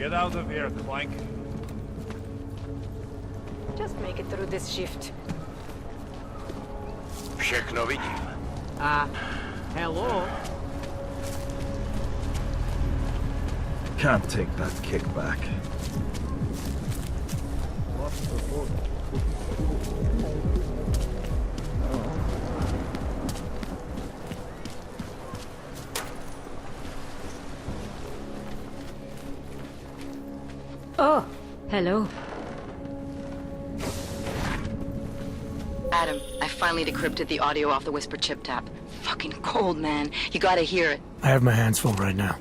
Get out of here, Clank. Just make it through this shift. Všechno vidím. Hello? Can't take that kickback. Oh, hello. Adam, I finally decrypted the audio off the Whisper chip tap. Fucking cold, man. You gotta hear it. I have my hands full right now.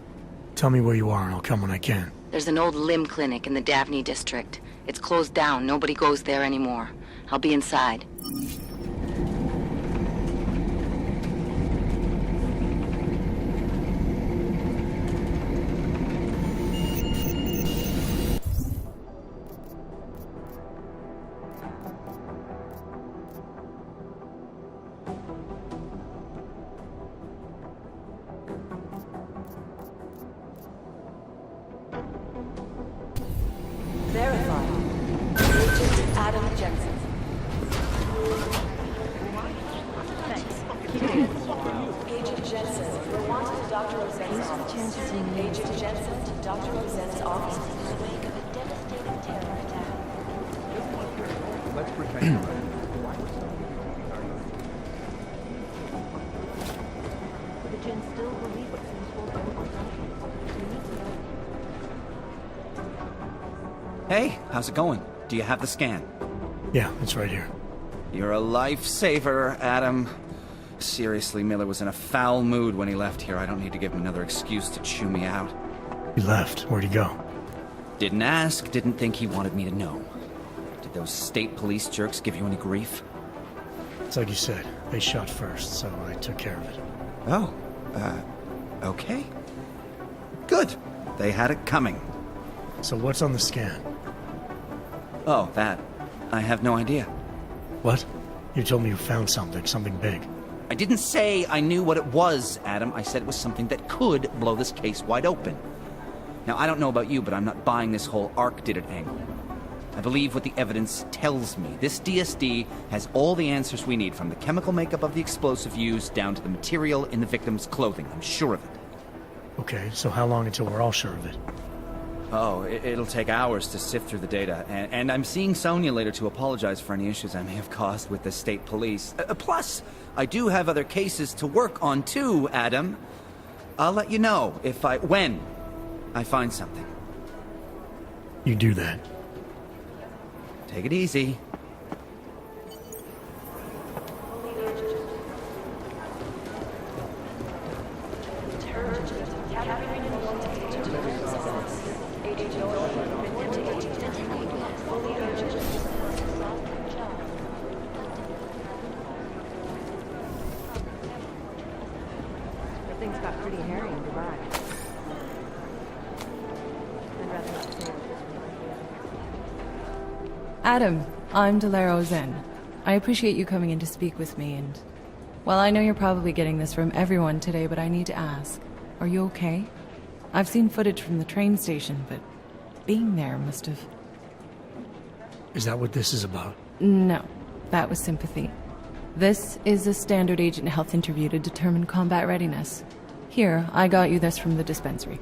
Tell me where you are and I'll come when I can. There's an old limb clinic in the Daphne district. It's closed down. Nobody goes there anymore. I'll be inside. Verified. Agent Adam Jensen. Agent Jensen, we're wanted to Dr. Rosen's office. Agent Jensen to Dr. Rosen's office. In the wake of a devastating terror attack. Let's pretend. The Gens still believe it seems Hey, how's it going? Do you have the scan? Yeah, it's right here. You're a lifesaver, Adam. Seriously, Miller was in a foul mood when he left here. I don't need to give him another excuse to chew me out. He left. Where'd he go? Didn't ask, didn't think he wanted me to know. Did those state police jerks give you any grief? It's like you said. They shot first, so I took care of it. Oh, okay. Good. They had it coming. So what's on the scan? Oh, that. I have no idea. What? You told me you found something big. I didn't say I knew what it was, Adam. I said it was something that could blow this case wide open. Now, I don't know about you, but I'm not buying this whole Ark did it angle. I believe what the evidence tells me. This DSD has all the answers we need, from the chemical makeup of the explosive used down to the material in the victim's clothing. I'm sure of it. Okay, so how long until we're all sure of it? Oh, it'll take hours to sift through the data, and I'm seeing Sonia later to apologize for any issues I may have caused with the state police. Plus, I do have other cases to work on too, Adam. I'll let you know when I find something. You do that. Take it easy. Things got pretty hairy in Dubai. I'd rather not say it. Adam, I'm Delaro Zen. I appreciate you coming in to speak with me, and... Well, I know you're probably getting this from everyone today, but I need to ask. Are you okay? I've seen footage from the train station, but being there must have... Is that what this is about? No, that was sympathy. This is a standard agent health interview to determine combat readiness. Here, I got you this from the dispensary.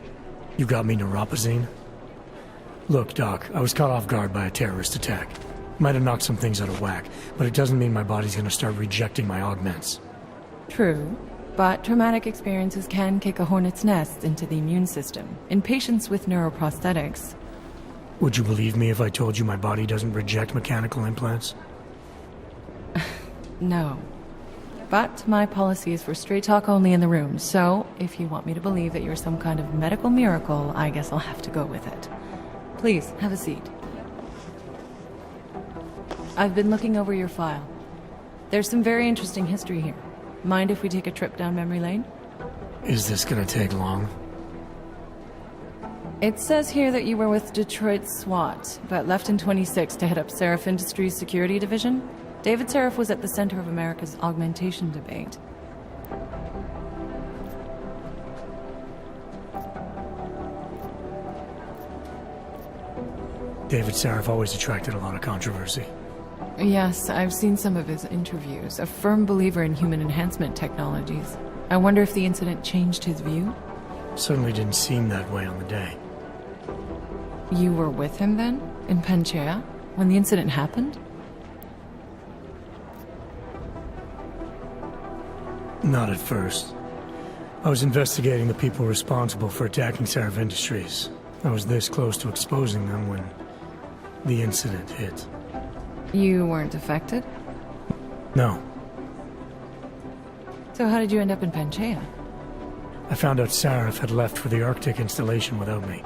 You got me neuropazine? Look, Doc, I was caught off guard by a terrorist attack. Might have knocked some things out of whack, but it doesn't mean my body's gonna start rejecting my augments. True, but traumatic experiences can kick a hornet's nest into the immune system. In patients with neuroprosthetics... Would you believe me if I told you my body doesn't reject mechanical implants? No. But my policy is for straight talk only in the room, so if you want me to believe that you're some kind of medical miracle, I guess I'll have to go with it. Please, have a seat. I've been looking over your file. There's some very interesting history here. Mind if we take a trip down memory lane? Is this gonna take long? It says here that you were with Detroit SWAT, but left in 26 to head up Seraph Industries' security division. David Seraph was at the center of America's augmentation debate. David Sarif always attracted a lot of controversy. Yes, I've seen some of his interviews. A firm believer in human enhancement technologies. I wonder if the incident changed his view? Certainly didn't seem that way on the day. You were with him then? In Panchea? When the incident happened? Not at first. I was investigating the people responsible for attacking Sarif Industries. I was this close to exposing them when the incident hit. You weren't affected? No. So how did you end up in Panchea? I found out Sarif had left for the Arctic installation without me.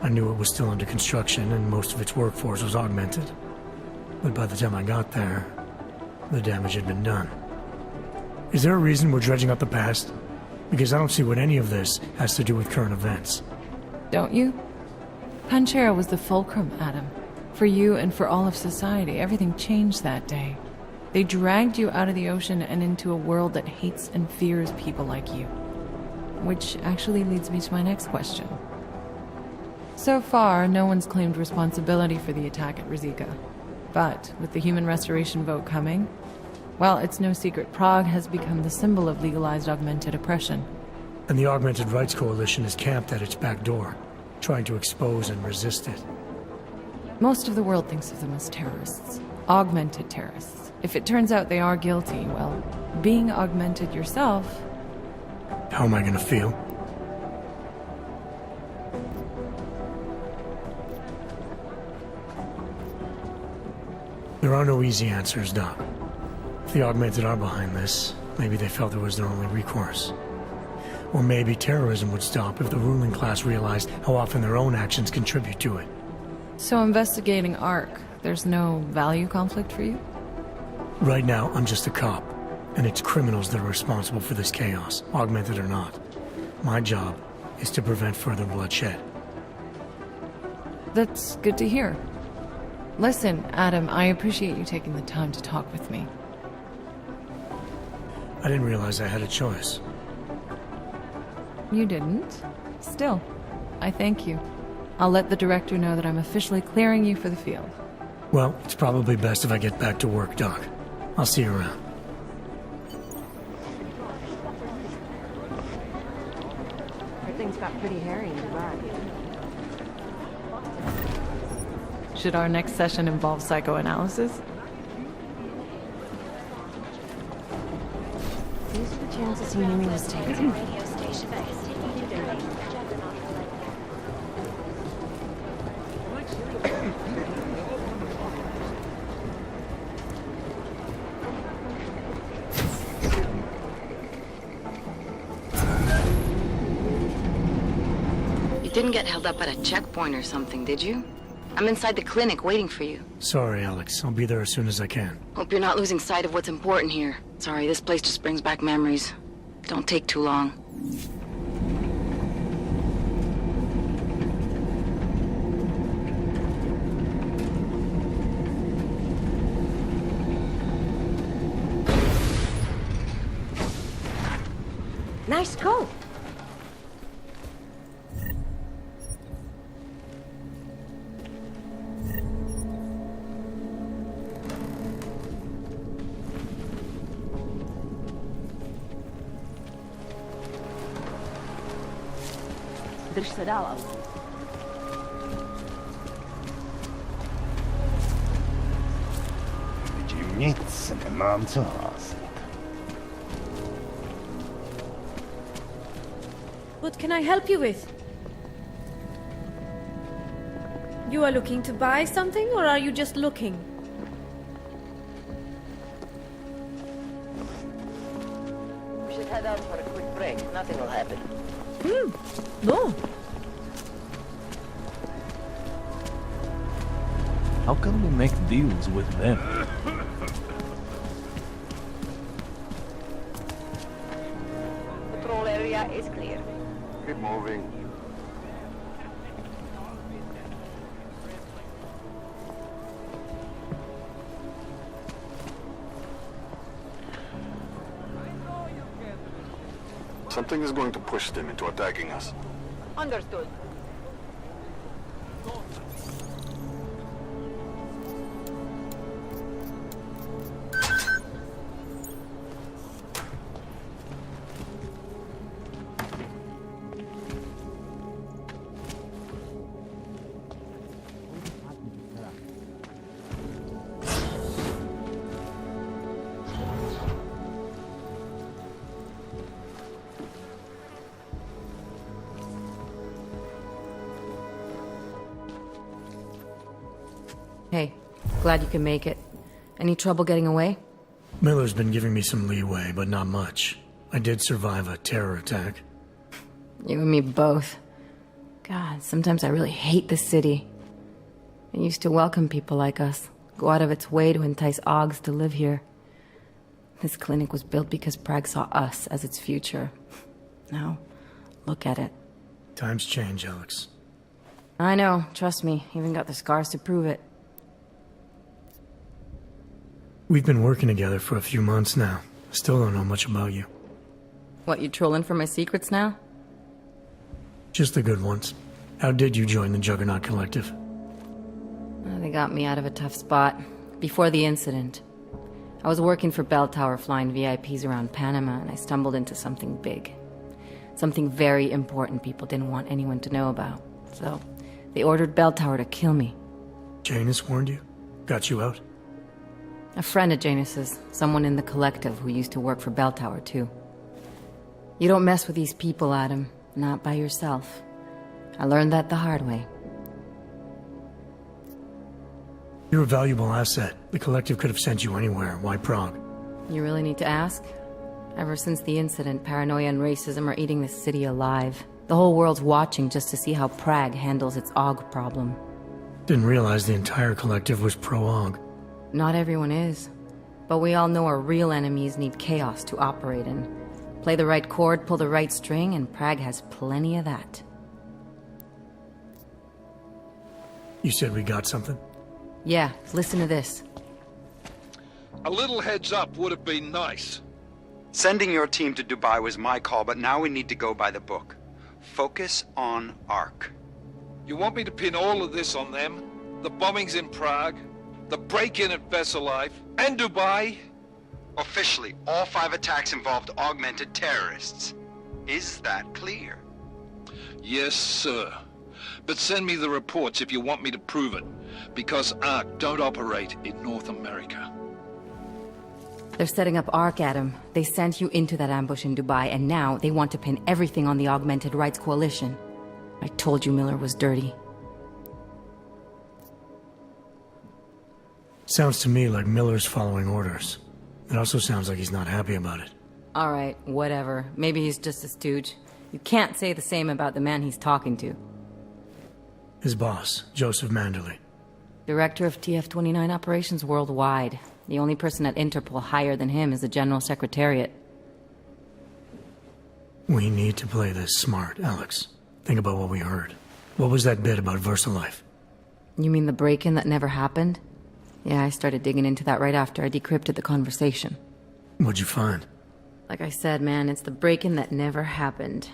I knew it was still under construction and most of its workforce was augmented. But by the time I got there, the damage had been done. Is there a reason we're dredging up the past? Because I don't see what any of this has to do with current events. Don't you? Panchea was the fulcrum, Adam. For you and for all of society, everything changed that day. They dragged you out of the ocean and into a world that hates and fears people like you. Which actually leads me to my next question. So far, no one's claimed responsibility for the attack at Rizika. But with the human restoration vote coming, well, it's no secret Prague has become the symbol of legalized augmented oppression. And the Augmented Rights Coalition is camped at its back door, trying to expose and resist it. Most of the world thinks of them as terrorists. Augmented terrorists. If it turns out they are guilty, well, being augmented yourself... How am I gonna feel? There are no easy answers, Doc. If the Augmented are behind this, maybe they felt it was their only recourse. Or maybe terrorism would stop if the ruling class realized how often their own actions contribute to it. So investigating ARC, there's no value conflict for you? Right now, I'm just a cop, and it's criminals that are responsible for this chaos, augmented or not. My job is to prevent further bloodshed. That's good to hear. Listen, Adam, I appreciate you taking the time to talk with me. I didn't realize I had a choice. You didn't? Still, I thank you. I'll let the director know that I'm officially clearing you for the field. Well, it's probably best if I get back to work, Doc. I'll see you around. Everything's got pretty hairy in the back. Should our next session involve psychoanalysis? These are the chances he knew he was taking. You didn't get held up at a checkpoint or something, did you? I'm inside the clinic waiting for you. Sorry, Alex. I'll be there as soon as I can. Hope you're not losing sight of what's important here. Sorry, this place just brings back memories. Don't take too long. Nice coat. Drž se dál, ale. Vidím nic, nemám co hlásit. What can I help you with? You are looking to buy something, or are you just looking? We should head out for a quick break. Nothing will happen. No. How come we make deals with them? Patrol area is clear. Keep moving. Something is going to push them into attacking us. Understood. Hey, glad you can make it. Any trouble getting away? Miller's been giving me some leeway, but not much. I did survive a terror attack. You and me both. God, sometimes I really hate this city. It used to welcome people like us, go out of its way to entice Augs to live here. This clinic was built because Prague saw us as its future. Now, look at it. Times change, Alex. I know, trust me, even got the scars to prove it. We've been working together for a few months now. Still don't know much about you. What, you trolling for my secrets now? Just the good ones. How did you join the Juggernaut Collective? They got me out of a tough spot. Before the incident. I was working for Bell Tower flying VIPs around Panama, and I stumbled into something big. Something very important people didn't want anyone to know about. So, they ordered Bell Tower to kill me. Janus warned you? Got you out? A friend of Janus's, someone in the collective who used to work for Bell Tower too. You don't mess with these people, Adam. Not by yourself. I learned that the hard way. You're a valuable asset. The collective could have sent you anywhere. Why Prague? You really need to ask? Ever since the incident, paranoia and racism are eating this city alive. The whole world's watching just to see how Prague handles its AUG problem. Didn't realize the entire collective was pro-AUG. Not everyone is. But we all know our real enemies need chaos to operate in. Play the right chord, pull the right string, and Prague has plenty of that. You said we got something? Yeah, listen to this. A little heads up would have been nice. Sending your team to Dubai was my call, but now we need to go by the book. Focus on ARC. You want me to pin all of this on them? The bombings in Prague, the break-in at Vesellife, and Dubai? Officially, all 5 attacks involved augmented terrorists. Is that clear? Yes, sir. But send me the reports if you want me to prove it, because ARC don't operate in North America. They're setting up ARC, Adam. They sent you into that ambush in Dubai, and now they want to pin everything on the Augmented Rights Coalition. I told you Miller was dirty. Sounds to me like Miller's following orders. It also sounds like he's not happy about it. Alright, whatever. Maybe he's just a stooge. You can't say the same about the man he's talking to. His boss, Joseph Manderley. Director of TF-29 operations worldwide. The only person at Interpol higher than him is the General Secretariat. We need to play this smart, Alex. Think about what we heard. What was that bit about Versalife? You mean the break-in that never happened? Yeah, I started digging into that right after I decrypted the conversation. What'd you find? Like I said, man, it's the break-in that never happened.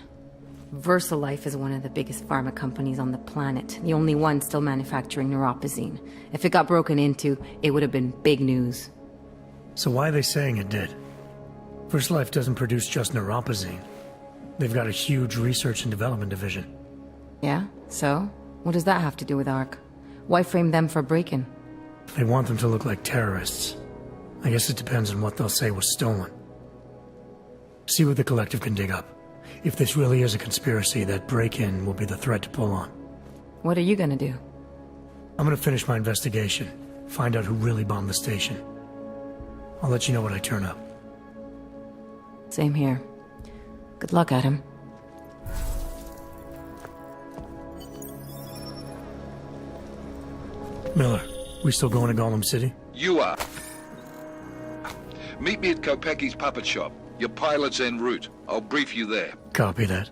Versalife is one of the biggest pharma companies on the planet, the only one still manufacturing neuropozyne. If it got broken into, it would have been big news. So why are they saying it did? Versalife doesn't produce just neuropozyne. They've got a huge research and development division. Yeah? So? What does that have to do with ARC? Why frame them for break-in? They want them to look like terrorists. I guess it depends on what they'll say was stolen. See what the collective can dig up. If this really is a conspiracy, that break-in will be the thread to pull on. What are you gonna do? I'm gonna finish my investigation. Find out who really bombed the station. I'll let you know when I turn up. Same here. Good luck, Adam. Miller, we still going to Golem City? You are. Meet me at Kopecki's puppet shop. Your pilot's en route. I'll brief you there. Copy that.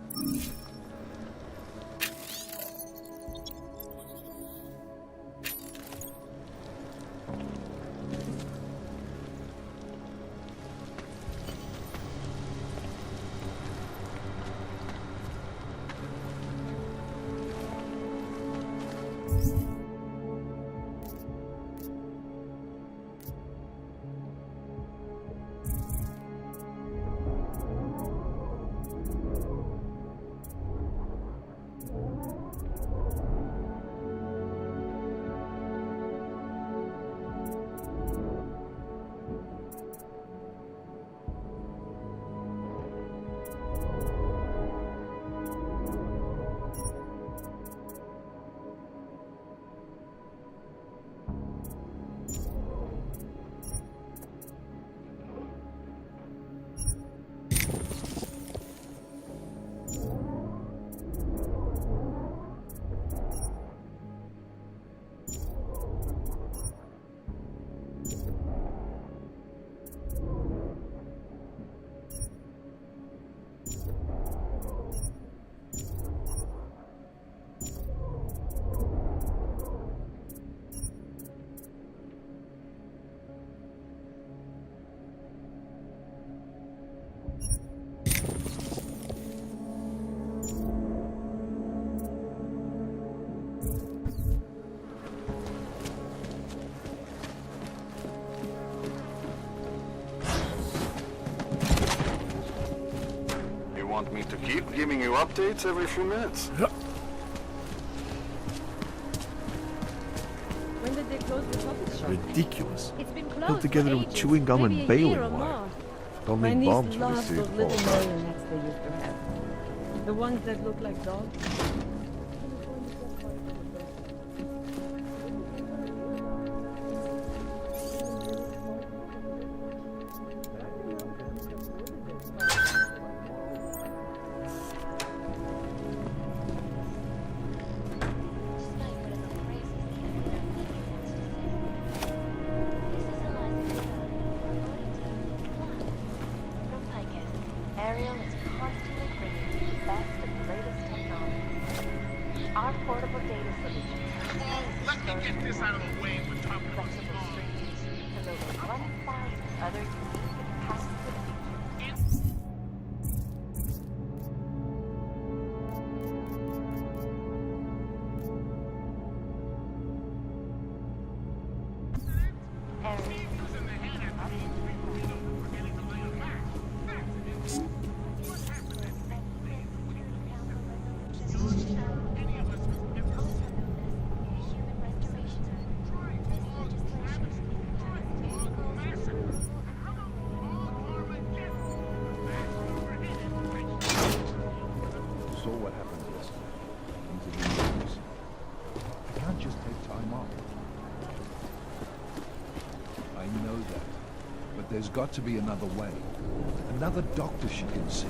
Want me to keep giving you updates every few minutes? When did they close the puppet shop? Ridiculous. It's been closed Built together for with ages, chewing gum maybe and a baling year or wire. more. Don't My need niece bombs for loves this those thing. little marionettes they used to have. The ones that look like dogs. Ariel is constantly bringing you the best and latest technology. Our portable data solutions let me get this out of the way when talking about streams and over 1,000 other unique and powerful features. Saw what happened yesterday. Into the news. I can't just take time off. I know that. But there's got to be another way. Another doctor she can see.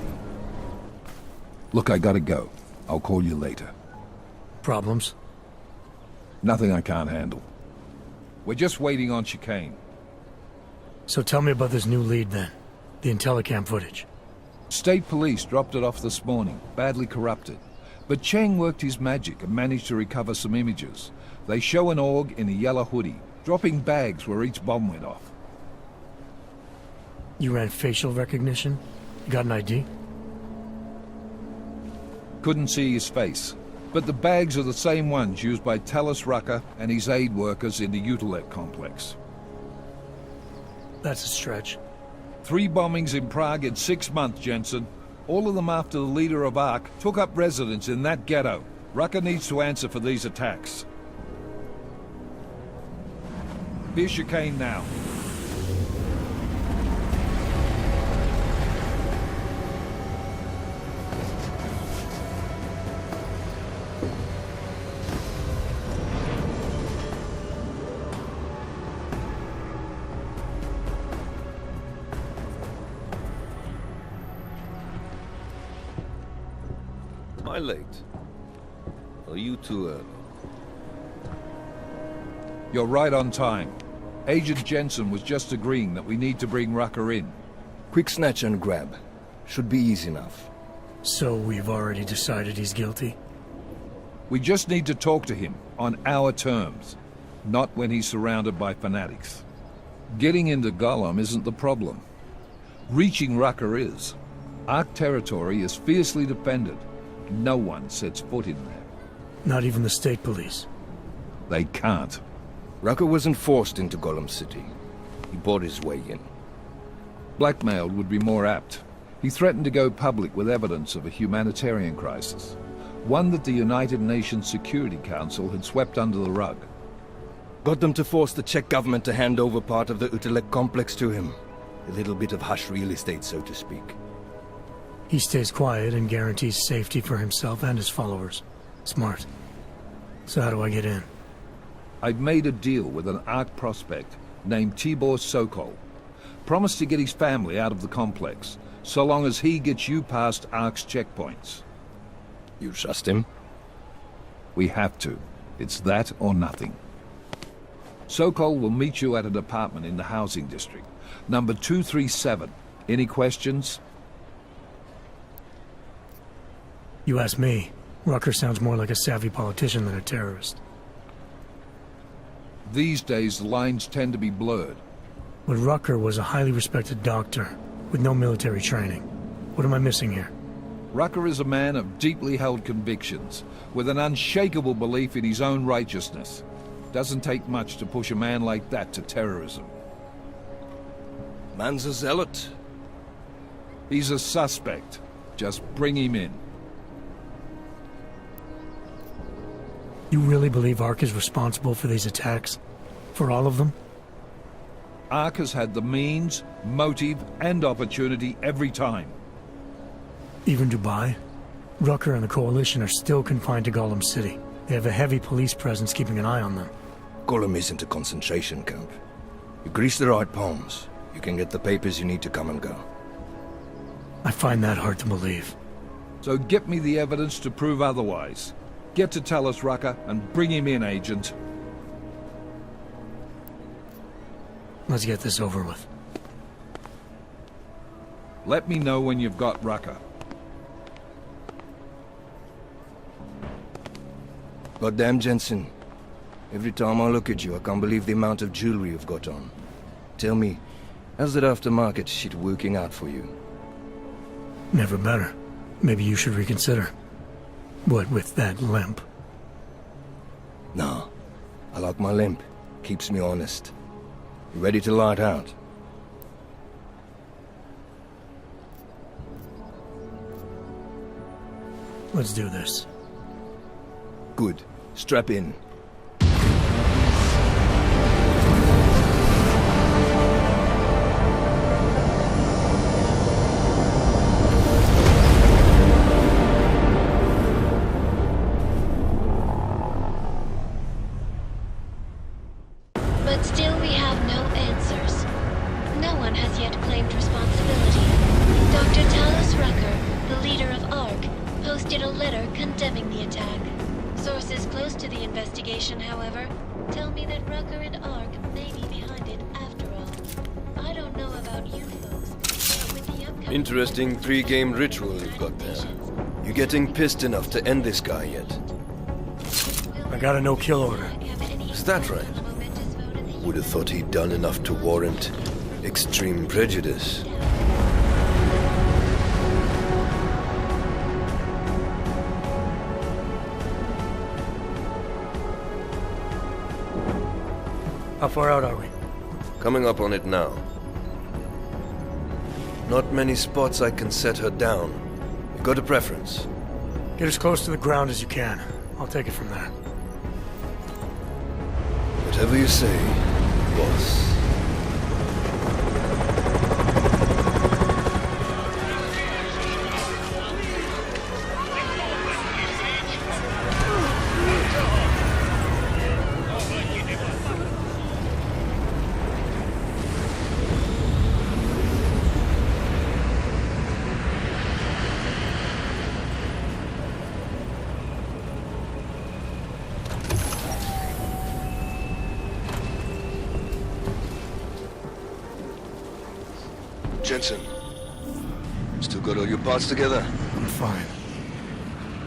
Look, I gotta go. I'll call you later. Problems? Nothing I can't handle. We're just waiting on chicane. So tell me about this new lead then. The Intellicam footage. State police dropped it off this morning, badly corrupted. But Cheng worked his magic and managed to recover some images. They show an org in a yellow hoodie, dropping bags where each bomb went off. You ran facial recognition? You got an ID? Couldn't see his face. But the bags are the same ones used by Talis Rucker and his aid workers in the Utilec complex. That's a stretch. 3 bombings in Prague in 6 months, Jensen. All of them after the leader of ARC took up residence in that ghetto. Rucker needs to answer for these attacks. Here's chicane now. Am I late? Are you too early? You're right on time. Agent Jensen was just agreeing that we need to bring Rucker in. Quick snatch and grab. Should be easy enough. So we've already decided he's guilty? We just need to talk to him on our terms, not when he's surrounded by fanatics. Getting into Golem isn't the problem. Reaching Rucker is. ARC territory is fiercely defended. No one sets foot in there. Not even the state police? They can't. Rucker wasn't forced into Golem City. He bought his way in. Blackmailed would be more apt. He threatened to go public with evidence of a humanitarian crisis, one that the United Nations Security Council had swept under the rug. Got them to force the Czech government to hand over part of the Utilec complex to him. A little bit of hush real estate, so to speak. He stays quiet and guarantees safety for himself and his followers. Smart. So how do I get in? I've made a deal with an ARC prospect named Tibor Sokol. Promised to get his family out of the complex, so long as he gets you past ARC's checkpoints. You trust him? We have to. It's that or nothing. Sokol will meet you at an apartment in the housing district. Number 237. Any questions? You ask me. Rucker sounds more like a savvy politician than a terrorist. These days, the lines tend to be blurred. But Rucker was a highly respected doctor, with no military training. What am I missing here? Rucker is a man of deeply held convictions, with an unshakable belief in his own righteousness. Doesn't take much to push a man like that to terrorism. Man's a zealot. He's a suspect. Just bring him in. You really believe Ark is responsible for these attacks? For all of them? Ark has had the means, motive, and opportunity every time. Even Dubai? Rucker and the Coalition are still confined to Golem City. They have a heavy police presence keeping an eye on them. Golem isn't a concentration camp. You grease the right palms, you can get the papers you need to come and go. I find that hard to believe. So get me the evidence to prove otherwise. Get to Talus Rucker and bring him in, Agent. Let's get this over with. Let me know when you've got Rucker. Goddamn, Jensen. Every time I look at you, I can't believe the amount of jewelry you've got on. Tell me, how's that aftermarket shit working out for you? Never better. Maybe you should reconsider. What with that limp? No. I like my limp. Keeps me honest. You ready to light out? Let's do this. Good. Strap in. But still we have no answers. No one has yet claimed responsibility. Dr. Talus Rucker, the leader of ARC, posted a letter condemning the attack. Sources close to the investigation, however, tell me that Rucker and ARC may be behind it after all. I don't know about you folks, but with the upcoming... Interesting pre-game ritual you've got there. You getting pissed enough to end this guy yet? I got a no-kill order. Is that right? Would have thought he'd done enough to warrant extreme prejudice. How far out are we? Coming up on it now. Not many spots I can set her down. You got a preference? Get as close to the ground as you can. I'll take it from there. Whatever you say, boss. Jensen, still got all your parts together? I'm fine.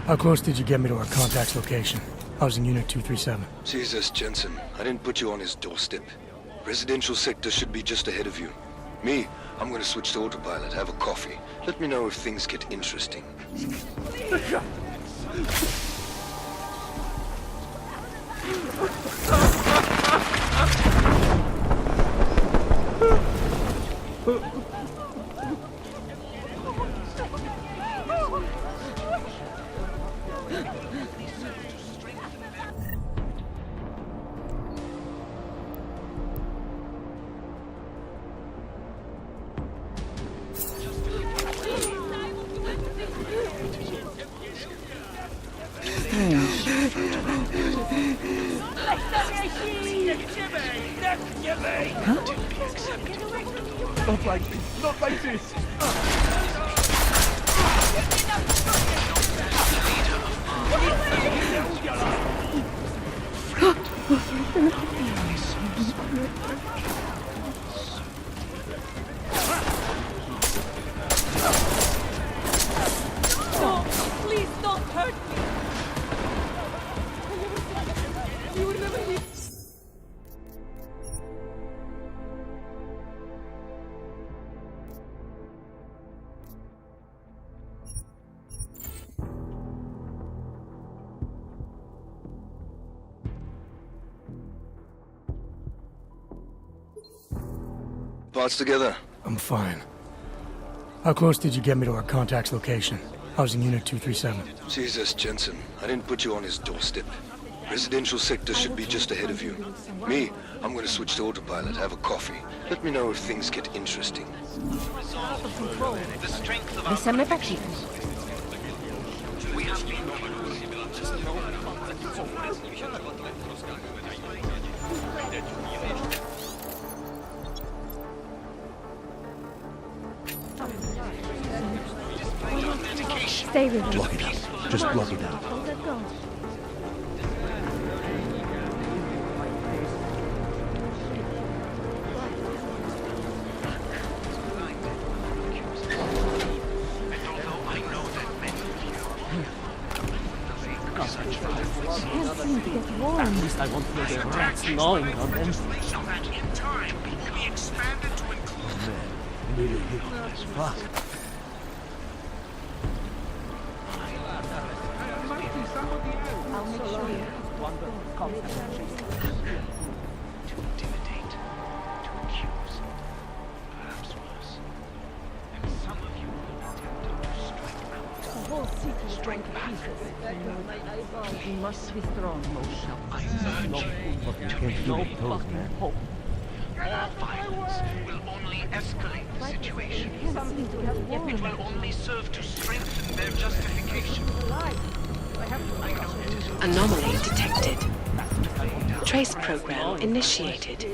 How close did you get me to our contact's location? I was in Unit 237. Jesus, Jensen, I didn't put you on his doorstep. Residential sector should be just ahead of you. Me, I'm gonna switch to autopilot, have a coffee. Let me know if things get interesting. Not like this, not like this! Oh, please don't hurt me! You would never be... Parts together? I'm fine. How close did you get me to our contact's location? Housing Unit 237. Jesus, Jensen. I didn't put you on his doorstep. Residential sector should be just ahead of you. Me, I'm gonna switch to autopilot, have a coffee. Let me know if things get interesting. Ne sembra pacifico. Stay with us. Block it out. Just block it out. Don't let go. At least I won't hear their rats gnawing on them. Fuck. I'll make sure you To intimidate, to accuse, perhaps worse. And some of you will be tempted to strike out. The whole city is going to pieces. You must be strong, Moshe. I urge you to remain hope. More violence will only escalate the situation. It will only serve to strengthen their justification. Anomaly detected. Trace program initiated.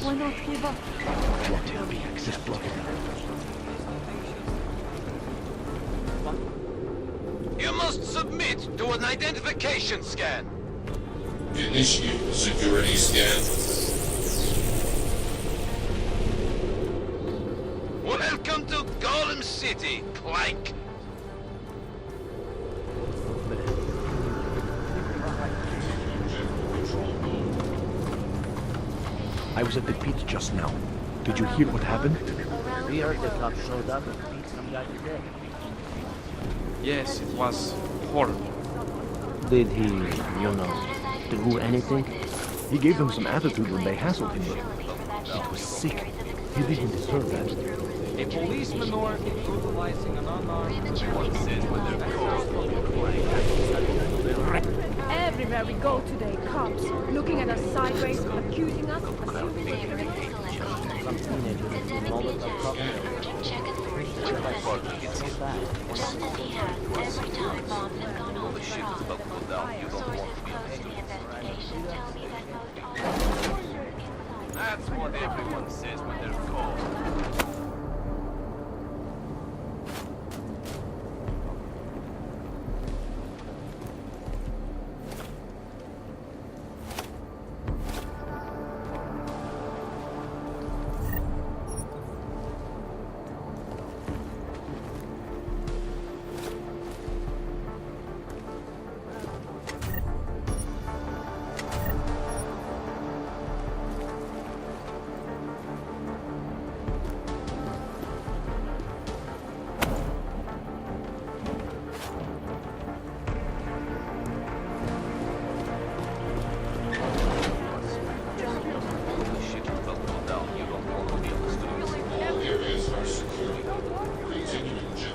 Why not give up? Just block it out. You must submit to an identification scan. Initiate security scan. Welcome to Golem City, Clank. I was at the pit just now. Did you hear what happened? We heard the cop showed up and beat some guy to death. Yes, it was horrible. Did he, do anything? He gave them some attitude when they hassled him, but it was sick. He didn't deserve that. A police minority brutalizing an unarmed... Everywhere we go today, cops looking at us sideways, accusing us, assuming we're criminals. Some teenagers with Molotov cocktails. Justice he has every time bombs have gone off for off. Sources close to the investigation tell me that most all... That's what everyone says when they're called.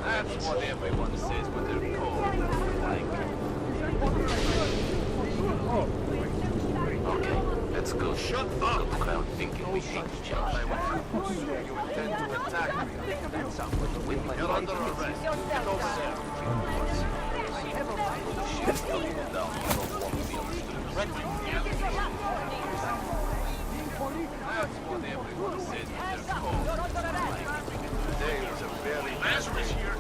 That's what everyone says when they're called. Okay, let's go. Shut up! The crowd thinking we hate each other. You intend to attack me. That sounds like a win. You're under arrest. Go, sir. That's what everyone says when they're called. Today is a very Lazarus here.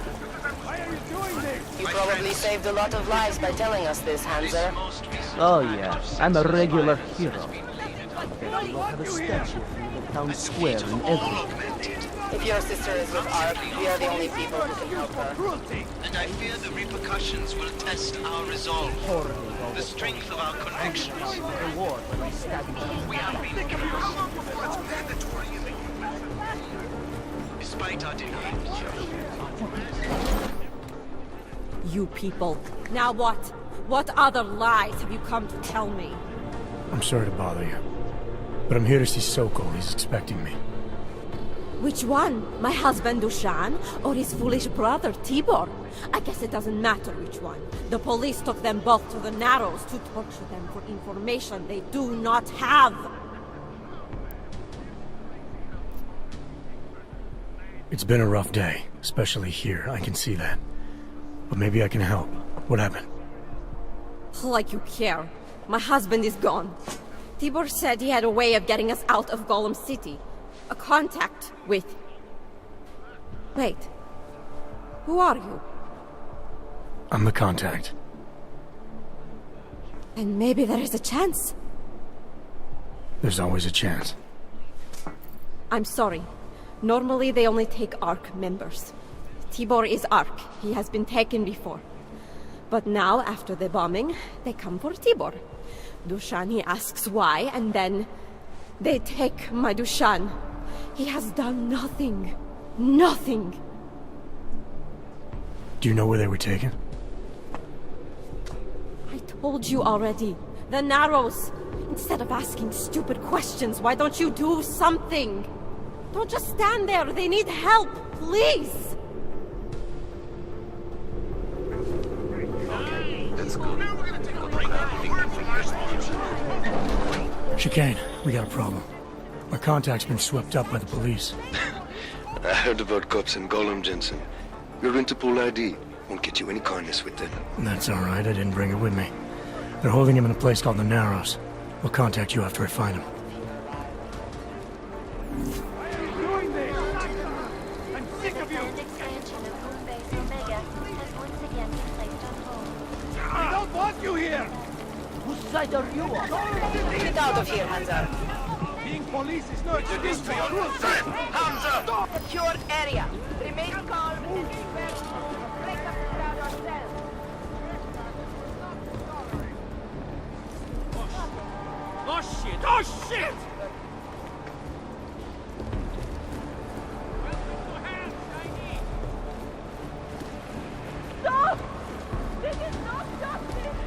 Why are you doing this? You probably saved a lot of lives by telling us this, Hanser. Oh yeah, I'm a regular hero. They will have a statue in the town square and everything. If your sister is with Ark, we are the only people who can help her. And I fear the repercussions will test our resolve. The strength of our convictions. We have been that's mandatory in the despite our You people. Now what? What other lies have you come to tell me? I'm sorry to bother you, but I'm here to see Sokol. He's expecting me. Which one? My husband Dushan or his foolish brother Tibor? I guess it doesn't matter which one. The police took them both to the Narrows to torture them for information they do not have. It's been a rough day, especially here. I can see that. But maybe I can help. What happened? Like you care. My husband is gone. Tibor said he had a way of getting us out of Golem City. A contact with... Wait. Who are you? I'm the contact. And maybe there is a chance. There's always a chance. I'm sorry. Normally they only take ARC members. Tibor is ARC. He has been taken before. But now, after the bombing, they come for Tibor. Dushan, he asks why, and then... they take my Dushan. He has done nothing. Nothing. Do you know where they were taken? I told you already. The Narrows. Instead of asking stupid questions, why don't you do something? Don't just stand there. They need help. Please. That's good. Chicane, we got a problem. Our contact's been swept up by the police. I heard about cops in Golem, Jensen. Your Interpol ID won't get you any kindness with them. That's all right. I didn't bring it with me. They're holding him in a place called the Narrows. We'll contact you after I find him. I don't want you here! Whose side are you on? Get out of here, hands up. Being police is no excuse for cruelty! Hands up! Secure area. Remain calm and prepare to break up the crowd ourselves. Oh shit! Oh shit! Stop! This is not justice!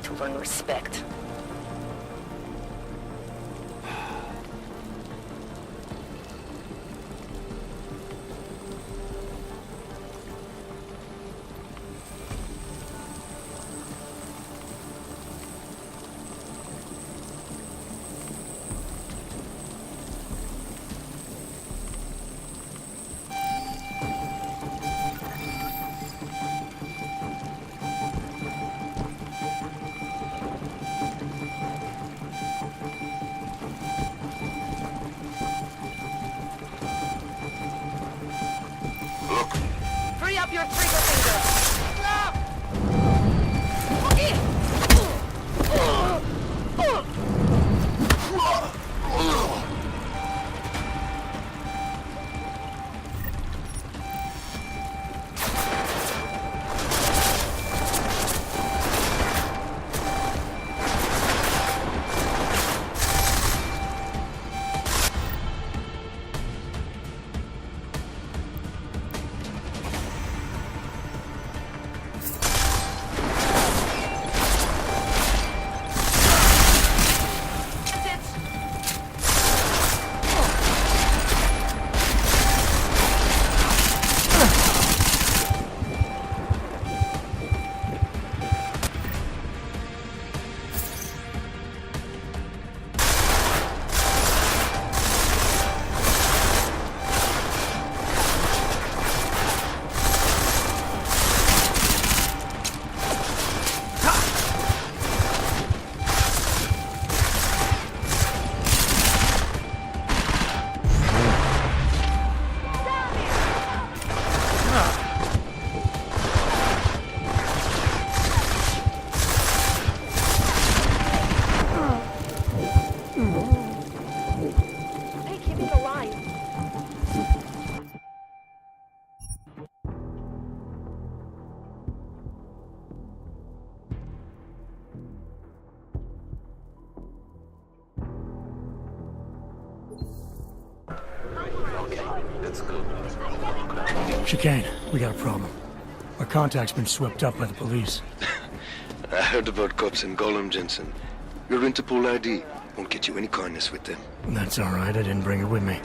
To earn respect. Free up your trigger finger! Chicane, we got a problem. Our contact's been swept up by the police. I heard about cops in Golem, Jensen. Your Interpol ID won't get you any kindness with them. That's all right, I didn't bring it with me.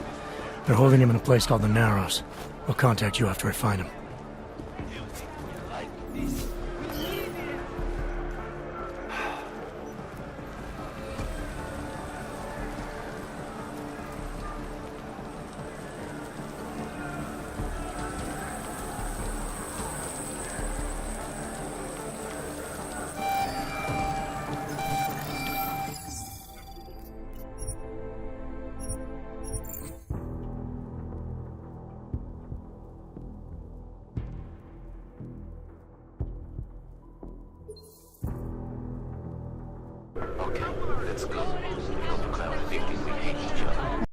They're holding him in a place called the Narrows. I'll contact you after I find him. Okay, let's go. Cloud thinking we hate each other.